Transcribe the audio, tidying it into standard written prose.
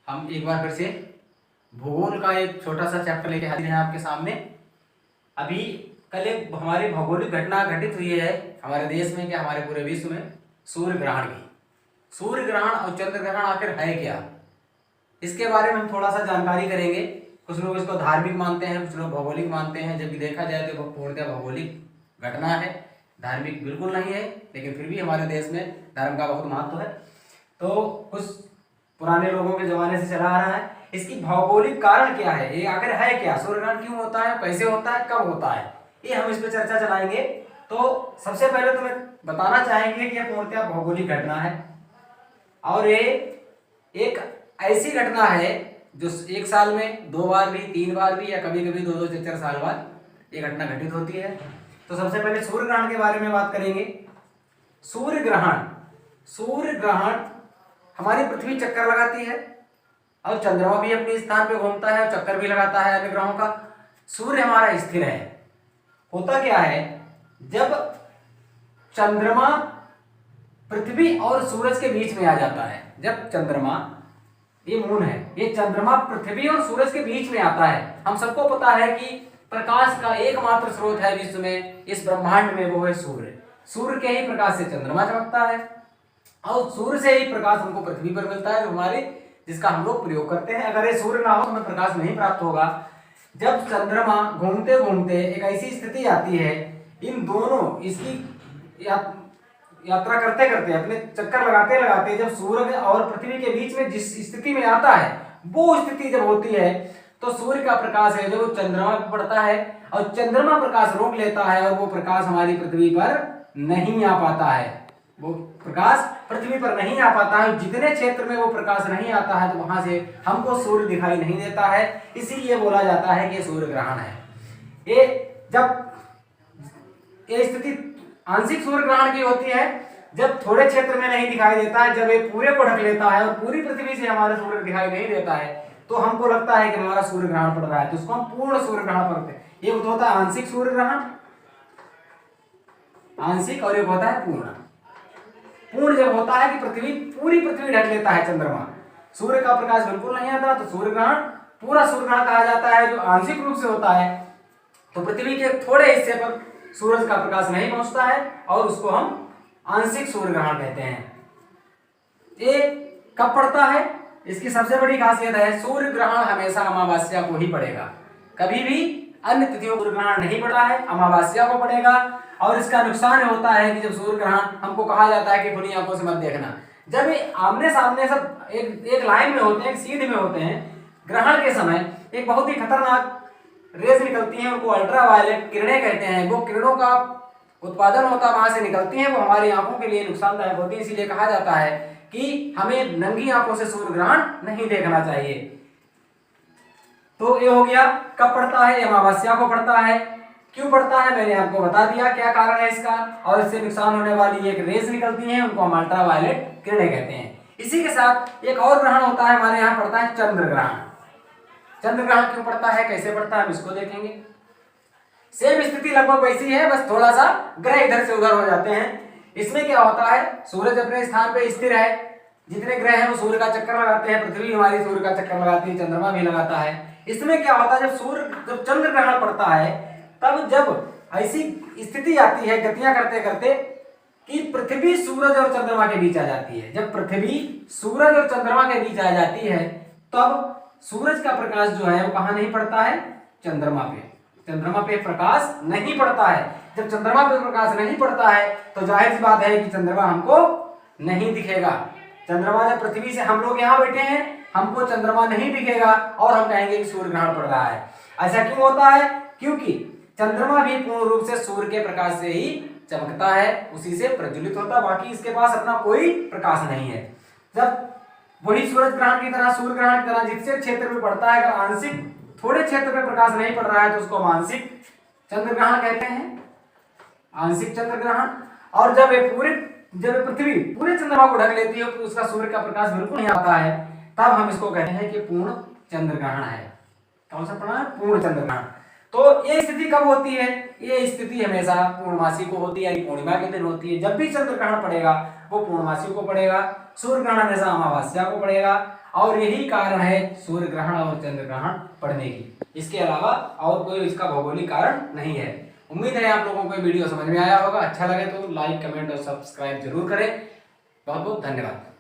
हम एक बार फिर से भूगोल का एक छोटा सा चैप्टर लेके हाजिर हैं आपके सामने। अभी कल एक हमारी भौगोलिक घटना घटित हुई है हमारे देश में, क्या हमारे पूरे विश्व में, सूर्य ग्रहण की। सूर्य ग्रहण और चंद्र ग्रहण आखिर है क्या, इसके बारे में हम थोड़ा सा जानकारी करेंगे। कुछ लोग इसको धार्मिक मानते हैं, कुछ लोग भौगोलिक मानते हैं। जबकि देखा जाए तो पूर्णतः भौगोलिक घटना है, धार्मिक बिल्कुल नहीं है। लेकिन फिर भी हमारे देश में धर्म का बहुत महत्व है। तो कुछ पुराने लोगों के जमाने से चला आ रहा है। इसकी भौगोलिक कारण क्या है, ये आखिर है क्या, सूर्य ग्रहण क्यों होता है, कैसे होता है, कब होता है, ये हम इस पर चर्चा चलाएंगे। तो सबसे पहले तो मैं बताना चाहेंगे कि यह पूर्णतः भौगोलिक घटना है और ये एक ऐसी घटना है जो एक साल में 2 बार भी, 3 बार भी, या कभी कभी 2-2 4-4 साल बाद ये घटना घटित होती है। तो सबसे पहले सूर्य ग्रहण के बारे में बात करेंगे। सूर्य ग्रहण हमारी पृथ्वी चक्कर लगाती है और चंद्रमा भी अपने स्थान पे घूमता है और चक्कर भी लगाता है अन्य ग्रहों का। सूर्य हमारा स्थिर है। होता क्या है, जब चंद्रमा पृथ्वी और सूरज के बीच में आ जाता है, जब चंद्रमा, ये मून है, ये चंद्रमा पृथ्वी और सूरज के बीच में आता है। हम सबको पता है कि प्रकाश का एकमात्र स्रोत है विश्व में, इस ब्रह्मांड में, वो है सूर्य। सूर्य के ही प्रकाश से चंद्रमा चमकता है और सूर्य से ही प्रकाश हमको पृथ्वी पर मिलता है, जो हमारे, जिसका हम लोग प्रयोग करते हैं। अगर ये सूर्य ना हो तो हमें प्रकाश नहीं प्राप्त होगा। जब चंद्रमा घूमते घूमते एक ऐसी स्थिति आती है, इन दोनों इसकी यात्रा करते करते, अपने चक्कर लगाते लगाते, जब सूर्य और पृथ्वी के बीच में जिस स्थिति में आता है, वो स्थिति जब होती है तो सूर्य का प्रकाश है जो चंद्रमा पर पड़ता है और चंद्रमा प्रकाश रोक लेता है और वो प्रकाश हमारी पृथ्वी पर नहीं आ पाता है। वो प्रकाश पृथ्वी पर नहीं आ पाता है। जितने क्षेत्र में वो प्रकाश नहीं आता है तो वहां से हमको सूर्य दिखाई नहीं देता है। इसीलिए बोला जाता है कि सूर्य ग्रहण है। ये जब ये स्थिति आंशिक सूर्य ग्रहण की होती है, जब थोड़े क्षेत्र में नहीं दिखाई देता है, जब ये पूरे को ढक लेता है और पूरी पृथ्वी से हमारा सूर्य दिखाई नहीं देता है, तो हमको लगता है कि हमारा सूर्य ग्रहण पड़ रहा है, तो उसको हम पूर्ण सूर्य ग्रहण पढ़ते हैं। ये होता है आंशिक सूर्य ग्रहण, आंशिक, और एक होता है पूर्ण। पूर्ण जब होता है कि पूरी पृथ्वी ढक लेता है चंद्रमा, सूर्य का प्रकाश बिल्कुल नहीं आता, तो सूर्य ग्रहण, पूरा सूर्य ग्रहण कहा जाता है। जो आंशिक रूप से होता है तो पृथ्वी के थोड़े हिस्से पर सूरज का प्रकाश नहीं पहुंचता है और उसको हम आंशिक सूर्य ग्रहण कहते हैं। ये कब पड़ता है, इसकी सबसे बड़ी खासियत है, सूर्य ग्रहण हमेशा अमावस्या को ही पड़ेगा। कभी भी अन्य तिथियों सूर्य ग्रहण नहीं पड़ा है, अमावस्या को पड़ेगा। और इसका नुकसान होता है कि जब सूर्य ग्रहण, हमको कहा जाता है कि खुली आंखों से मत देखना। जब ये आमने सामने सब एक लाइन में होते हैं, एक सीध में होते हैं, ग्रहण के समय एक बहुत ही खतरनाक रेज निकलती हैं, उनको अल्ट्रावायलेट किरणें कहते हैं। वो किरणों का उत्पादन होता वहां से निकलती हैं, वो हमारी आंखों के लिए नुकसानदायक होती है। इसीलिए कहा जाता है कि हमें नंगी आंखों से सूर्य ग्रहण नहीं देखना चाहिए। तो ये हो गया, कब पड़ता है, अमावस्या को पड़ता है। क्यों पड़ता है मैंने आपको बता दिया, क्या कारण है इसका, और इससे नुकसान होने वाली एक रेज निकलती हैं, उनको हम अल्ट्रावायलेट किरणें कहते हैं। इसी के साथ एक और ग्रहण होता है हमारे यहाँ, पड़ता है चंद्र ग्रहण। चंद्र ग्रहण क्यों पड़ता है, कैसे पड़ता है, हम इसको देखेंगे। सेम स्थिति लगभग वैसी है, बस थोड़ा सा ग्रह इधर से उधर हो जाते हैं। इसमें क्या होता है, सूरज अपने स्थान पे स्थिर है, जितने ग्रह हैं वो सूर्य का चक्कर लगाते हैं, पृथ्वी हमारी सूर्य का चक्कर लगाती है, चंद्रमा भी लगाता है। इसमें क्या होता है, जब चंद्र ग्रहण पड़ता है, तब जब ऐसी स्थिति आती है गतियां करते करते कि पृथ्वी सूरज और चंद्रमा के बीच आ जाती है। जब पृथ्वी सूरज और चंद्रमा के बीच आ जाती है, तब सूरज का प्रकाश जो है वो कहां नहीं पड़ता है, चंद्रमा पे। चंद्रमा पे प्रकाश नहीं पड़ता है। जब चंद्रमा पे प्रकाश नहीं पड़ता है तो जाहिर सी बात है कि चंद्रमा हमको नहीं दिखेगा। चंद्रमा, जब पृथ्वी से हम लोग यहाँ बैठे हैं, हमको चंद्रमा नहीं दिखेगा और हम कहेंगे कि सूर्य ग्रहण पड़ रहा है। ऐसा क्यों होता है, क्योंकि चंद्रमा भी पूर्ण रूप से सूर्य के प्रकाश से ही चमकता है, उसी से प्रज्वलित होता है, बाकी इसके पास अपना कोई प्रकाश नहीं है। जब वही सूरज ग्रहण की तरह, सूर्य ग्रहण की तरह जिससे क्षेत्र में पड़ता है, अगर आंशिक थोड़े क्षेत्र में प्रकाश नहीं पड़ रहा है तो उसको हम आंशिक चंद्र ग्रहण कहते हैं, आंशिक चंद्र ग्रहण। और जब पृथ्वी पूरे चंद्रमा को ढक लेती है तो उसका सूर्य का प्रकाश बिल्कुल नहीं आता है, तब हम इसको कहते हैं कि पूर्ण चंद्र ग्रहण है। कौन सा पढ़ा है, पूर्ण चंद्र ग्रहण। तो ये स्थिति कब होती है? ये स्थिति हमेशा पूर्णमासी को होती है, यानी पूर्णिमा के दिन होती है। जब भी चंद्र ग्रहण पड़ेगा वो पूर्णमासी को पड़ेगा, सूर्य ग्रहण हमेशा अमावस्या को पड़ेगा। और यही कारण है सूर्य ग्रहण और चंद्र ग्रहण पड़ने की, इसके अलावा और कोई इसका भौगोलिक कारण नहीं है। उम्मीद है आप लोगों को वीडियो समझ में आया होगा। अच्छा लगे तो लाइक, कमेंट और सब्सक्राइब जरूर करें। बहुत बहुत धन्यवाद।